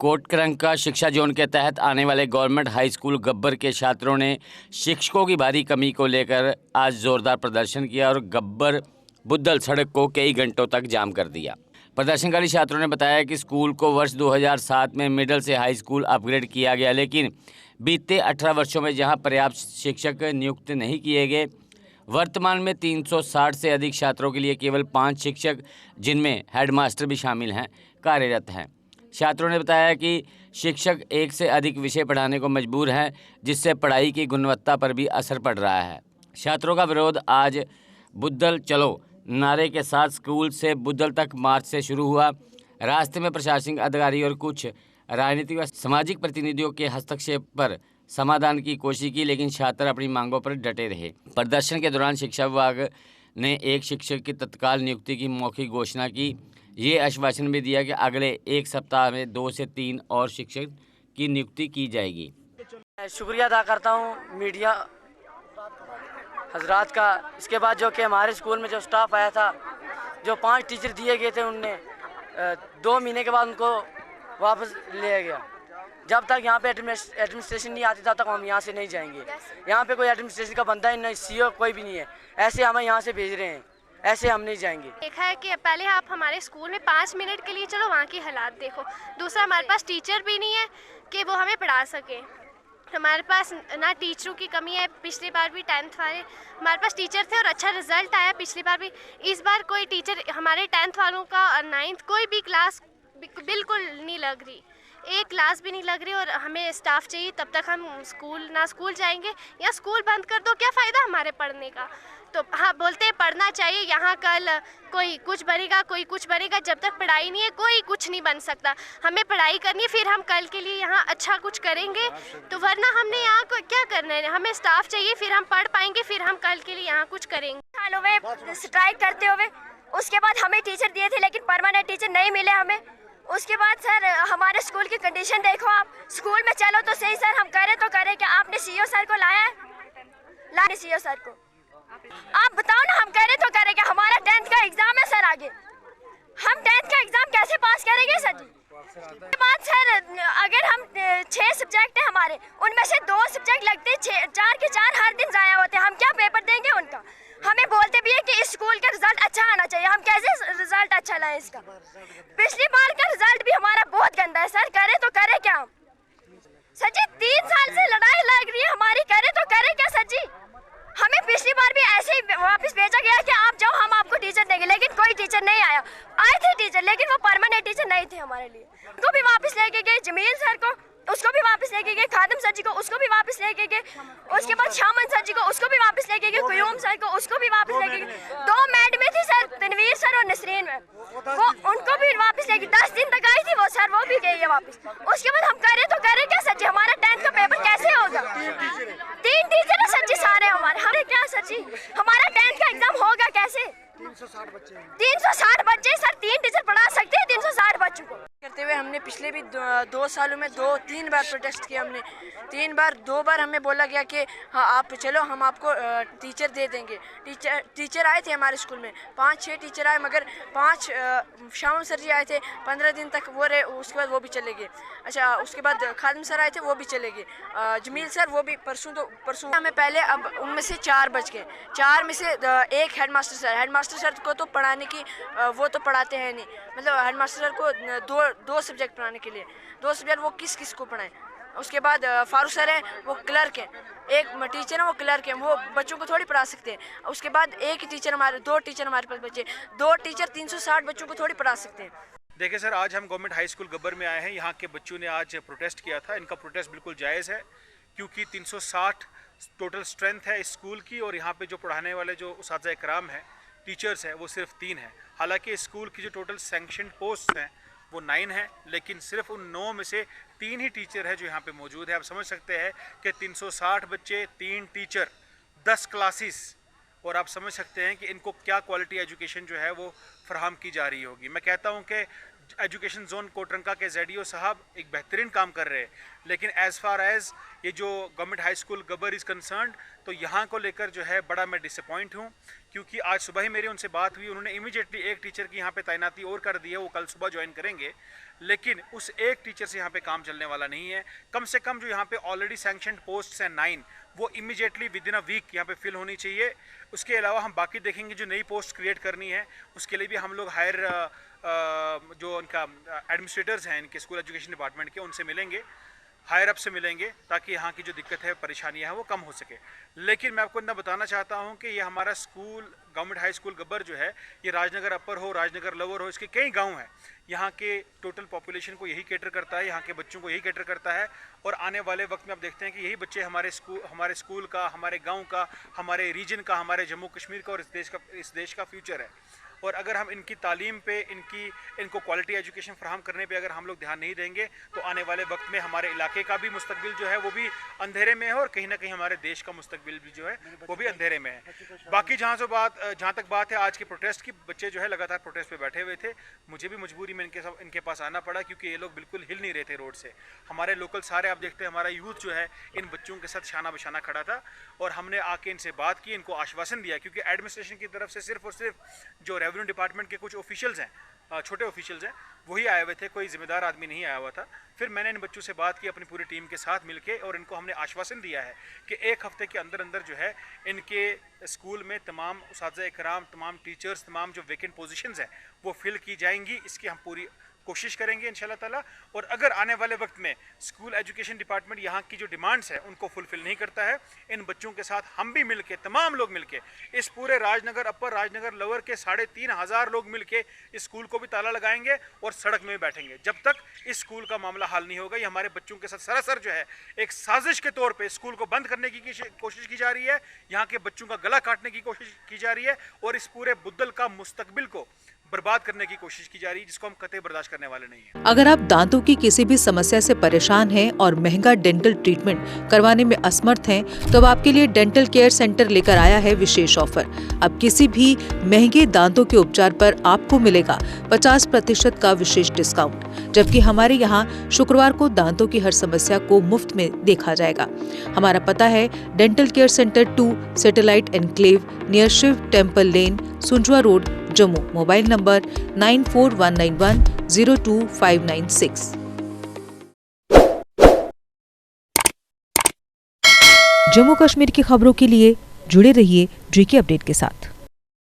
कोटकरंका शिक्षा जोन के तहत आने वाले गवर्नमेंट हाई स्कूल गब्बर के छात्रों ने शिक्षकों की भारी कमी को लेकर आज जोरदार प्रदर्शन किया और गब्बर बुद्धल सड़क को कई घंटों तक जाम कर दिया। प्रदर्शनकारी छात्रों ने बताया कि स्कूल को वर्ष 2007 में मिडिल से हाई स्कूल अपग्रेड किया गया, लेकिन बीते 18 वर्षों में जहां पर्याप्त शिक्षक नियुक्त नहीं किए गए, वर्तमान में 360 से अधिक छात्रों के लिए केवल 5 शिक्षक, जिनमें हेडमास्टर भी शामिल हैं, कार्यरत हैं। छात्रों ने बताया कि शिक्षक एक से अधिक विषय पढ़ाने को मजबूर हैं, जिससे पढ़ाई की गुणवत्ता पर भी असर पड़ रहा है। छात्रों का विरोध आज बुद्धल चलो नारे के साथ स्कूल से बुद्धल तक मार्च से शुरू हुआ। रास्ते में प्रशासनिक अधिकारी और कुछ राजनीतिक व सामाजिक प्रतिनिधियों के हस्तक्षेप पर समाधान की कोशिश की, लेकिन छात्र अपनी मांगों पर डटे रहे। प्रदर्शन के दौरान शिक्षा विभाग ने एक शिक्षक की तत्काल नियुक्ति की मौखिक घोषणा की। ये आश्वासन भी दिया कि अगले एक सप्ताह में 2 से 3 और शिक्षक की नियुक्ति की जाएगी। शुक्रिया अदा करता हूँ मीडिया हजरात का। इसके बाद जो कि हमारे स्कूल में जो स्टाफ आया था, जो 5 टीचर दिए गए थे, उनने 2 महीने के बाद उनको वापस लिया गया। जब तक यहाँ पे एडमिनिस्ट्रेशन नहीं आती तब तक हम यहाँ से नहीं जाएंगे। यहाँ पे कोई एडमिनिस्ट्रेशन का बंदा ही नहीं, सीईओ कोई भी नहीं है। ऐसे हमें यहाँ से भेज रहे हैं, ऐसे हम नहीं जाएंगे। देखा है कि पहले आप हमारे स्कूल में 5 मिनट के लिए चलो वहाँ की हालात देखो। दूसरा, हमारे पास टीचर भी नहीं है कि वो हमें पढ़ा सके। हमारे पास ना टीचरों की कमी है। पिछली बार भी 10th वाले हमारे पास टीचर थे और अच्छा रिजल्ट आया पिछली बार भी। इस बार कोई टीचर हमारे 10th वालों का और 9th कोई भी क्लास बिल्कुल नहीं लग रही, एक क्लास भी नहीं लग रही। और हमें स्टाफ चाहिए, तब तक हम स्कूल जाएंगे। या स्कूल बंद कर दो, क्या फ़ायदा हमारे पढ़ने का। तो हाँ, बोलते हैं पढ़ना चाहिए। यहाँ कल कोई कुछ बनेगा, कोई कुछ बनेगा। जब तक पढ़ाई नहीं है कोई कुछ नहीं बन सकता। हमें पढ़ाई करनी है, फिर हम कल के लिए यहाँ अच्छा कुछ करेंगे। तो वरना हमने यहाँ को क्या करना है, हमें स्टाफ चाहिए, फिर हम पढ़ पाएंगे, फिर हम कल के लिए यहाँ कुछ करेंगे। सालों में स्ट्राइक करते हुए उसके बाद हमें टीचर दिए थे, लेकिन परमानेंट टीचर नहीं मिले हमें। उसके बाद सर हमारे स्कूल की कंडीशन देखो आप। स्कूल में चलो तो सही सर, हम करें तो करें क्या। आपने सीईओ सर को लाया है, सीईओ सर को आप बताओ ना, हम करें तो करें क्या। हमारा 10th का एग्जाम है सर आगे, हम 10th का एग्जाम कैसे पास करेंगे सर जी। उसके बाद सर अगर हम 6 सब्जेक्ट है हमारे, उनमें से 2 सब्जेक्ट लगते 4 के 4 हर दिन ज़ाया होते हैं। हम क्या पेपर देंगे उनका। हमें बोलते भी है कि इस स्कूल का रिजल्ट अच्छा आना चाहिए। हम कैसे रिजल्ट अच्छा लाएं इसका। पिछली बार का रिजल्ट भी हमारा बहुत गंदा है सर। करें तो करें क्या हम सर जी। 3 साल से लड़ाई लग रही है हमारी, करें तो करें क्या सर जी। हमें पिछली बार भी ऐसे ही वापस भेजा गया कि आप जाओ, हम आपको टीचर देंगे, लेकिन कोई टीचर नहीं आया। आए थे टीचर, लेकिन वो परमानेंट टीचर नहीं थे हमारे लिए। उनको भी वापस लेके गए, जमील सर को उसको भी वापस लेके गए, खादिम सर जी को उसको भी वापस लेके गए। उसके बाद शामन सर जी को उसको भी वापस लेके गए, कुयूम सर को उसको भी वापस लेके गए। 2 मैडमें थी सर, तनवीर सर और नसरीन मैम, वो उनको भी वापस लेके 10 दिन तक आई थी वो सर, वो भी गई है वापस। उसके बाद हम करें तो करें क्या सर जी। हमारा 10th का पेपर कैसे होगा। 3 टीचर है सर जी सारे हमारे क्या सर जी। हमारा 10th का एग्जाम होगा कैसे। 360 बच्चे सर, 3 टीचर पढ़ा सकते हैं 360 बच्चों को। करते हुए हमने पिछले भी 2 सालों में 2-3 बार प्रोटेस्ट किया। हमने 2 बार हमें बोला गया कि हाँ आप चलो, हम आपको टीचर दे देंगे। टीचर आए थे हमारे स्कूल में, 5-6 टीचर आए, मगर 5 शाम सर जी आए थे, 15 दिन तक वो रहे। उसके बाद वो भी चले गए। अच्छा, उसके बाद खादिम सर आए थे, वो भी चले गए। जमील सर वो भी परसों हमें पहले, अब उनमें से 4 बच गए। 4 में से एक हेडमास्टर सर को तो पढ़ाने की वो तो पढ़ाते हैं नहीं। मतलब हेडमास्टर सर को 2 सब्जेक्ट पढ़ाने के लिए 2 सब्जेक्ट वो किस को पढ़ाएं। उसके बाद फारूक सर हैं, वो क्लर्क हैं। एक टीचर है, वो क्लर्क हैं, वो बच्चों को थोड़ी पढ़ा सकते हैं। उसके बाद एक टीचर हमारे 2 टीचर हमारे पास बचे। 2 टीचर 360 बच्चों को थोड़ी पढ़ा सकते हैं। देखिए सर, आज हम गवर्नमेंट हाई स्कूल गब्बर में आए हैं। यहाँ के बच्चों ने आज प्रोटेस्ट किया था। इनका प्रोटेस्ट बिल्कुल जायज़ है, क्योंकि 360 टोटल स्ट्रेंथ है इस स्कूल की, और यहाँ पे जो पढ़ाने वाले जो उस्ताद इकराम हैं, टीचर्स हैं, वो सिर्फ 3 हैं। हालांकि इस स्कूल की जो टोटल सैंक्शन पोस्ट हैं वो 9 है, लेकिन सिर्फ उन 9 में से 3 ही टीचर है जो यहाँ पे मौजूद है। आप समझ सकते हैं कि 360 बच्चे, 3 टीचर, 10 क्लासेस, और आप समझ सकते हैं कि इनको क्या क्वालिटी एजुकेशन जो है वो फराहम की जा रही होगी। मैं कहता हूँ कि एजुकेशन जोन कोटरंका के ZDO साहब एक बेहतरीन काम कर रहे हैं, लेकिन एज़ फार एज़ ये जो government high school Gabbar is concerned, तो यहाँ को लेकर जो है बड़ा मैं डिसअपॉइंट हूँ, क्योंकि आज सुबह ही मेरी उनसे बात हुई, उन्होंने इमीडिएटली एक टीचर की यहाँ पे तैनाती और कर दी है, वो कल सुबह ज्वाइन करेंगे। लेकिन उस एक टीचर से यहाँ पे काम चलने वाला नहीं है। कम से कम जो यहाँ पे ऑलरेडी सैंक्शनड पोस्ट्स हैं 9, वो immediately with in a week यहाँ पे फिल होनी चाहिए। उसके अलावा हम बाकी देखेंगे जो नई पोस्ट क्रिएट करनी है, उसके लिए भी हम लोग हायर जो उनका एडमिनिस्ट्रेटर्स हैं इनके स्कूल एजुकेशन डिपार्टमेंट के, उनसे मिलेंगे, हायर अप से मिलेंगे, ताकि यहाँ की जो दिक्कत है, परेशानियाँ हैं, वो कम हो सके। लेकिन मैं आपको इतना बताना चाहता हूँ कि ये हमारा school government high school Gabbar जो है, ये राजनगर अपर हो, राजनगर लोअर हो, इसके कई गांव हैं। यहाँ के टोटल पॉपुलेशन को यही कैटर करता है, यहाँ के बच्चों को यही कैटर करता है। और आने वाले वक्त में आप देखते हैं कि यही बच्चे हमारे स्कूल का, हमारे गाँव का, हमारे रीजन का, हमारे जम्मू कश्मीर का और इस देश का फ्यूचर है। और अगर हम इनकी तालीम पे, इनको क्वालिटी एजुकेशन फराहम करने पे अगर हम लोग ध्यान नहीं देंगे, तो आने वाले वक्त में हमारे इलाके का भी मुस्तकबिल जो है वो भी अंधेरे में है, और कहीं ना कहीं हमारे देश का मुस्तकबिल भी जो है वो भी अंधेरे में है। बाकी जहाँ तक बात है आज के प्रोटेस्ट की, बच्चे जो है लगातार प्रोटेस्ट पे बैठे हुए थे। मुझे भी मजबूरी में इनके पास आना पड़ा, क्योंकि ये लोग बिल्कुल हिल नहीं रहे थे रोड से। हमारे लोकल सारे आप देखते हैं, हमारा यूथ जो है इन बच्चों के साथ शाना बशाना खड़ा था, और हमने आके इनसे बात की, इनको आश्वासन दिया, क्योंकि एडमिनिस्ट्रेशन की तरफ से सिर्फ और सिर्फ जो रेवेन्यू डिपार्टमेंट के कुछ ऑफिशियल्स हैं, छोटे ऑफिशियल्स हैं, वही आए हुए थे, कोई जिम्मेदार आदमी नहीं आया हुआ था। फिर मैंने इन बच्चों से बात की अपनी पूरी टीम के साथ मिलके, और इनको हमने आश्वासन दिया है कि एक हफ्ते के अंदर अंदर जो है इनके स्कूल में तमाम उस्ताद इकराम, तमाम टीचर्स, तमाम जो वैकेंट पोजीशंस हैं वो फिल की जाएंगी। इसकी हम पूरी कोशिश करेंगे इंशाल्लाह ताला। और अगर आने वाले वक्त में स्कूल एजुकेशन डिपार्टमेंट यहाँ की जो डिमांड्स हैं उनको फुलफिल नहीं करता है, इन बच्चों के साथ हम भी मिलके, तमाम लोग मिलके, इस पूरे राजनगर अपर, राजनगर लोअर के 3,500 लोग मिलके इस स्कूल को भी ताला लगाएंगे और सड़क में भी बैठेंगे। जब तक इस स्कूल का मामला हल नहीं होगा, ये हमारे बच्चों के साथ सरासर जो है एक साजिश के तौर पर स्कूल को बंद करने की कोशिश की जा रही है, यहाँ के बच्चों का गला काटने की कोशिश की जा रही है, और इस पूरे बुद्दल का मुस्तकबिल को बर्बाद करने की कोशिश की जा रही है, जिसको हम कतई बर्दाश्त करने वाले नहीं हैं। अगर आप दांतों की किसी भी समस्या से परेशान हैं और महंगा डेंटल ट्रीटमेंट करवाने में असमर्थ हैं, तो अब आपके लिए डेंटल केयर सेंटर लेकर आया है विशेष ऑफर। अब किसी भी महंगे दांतों के उपचार पर आपको मिलेगा 50% का विशेष डिस्काउंट, जबकि हमारे यहाँ शुक्रवार को दांतों की हर समस्या को मुफ्त में देखा जाएगा। हमारा पता है dental care centre 2, satellite enclave, near Shiv temple lane, Sunjwan road, Jammu. Mobile number 9419102596। Jammu Kashmir की खबरों के लिए जुड़े रहिए GK अपडेट के साथ।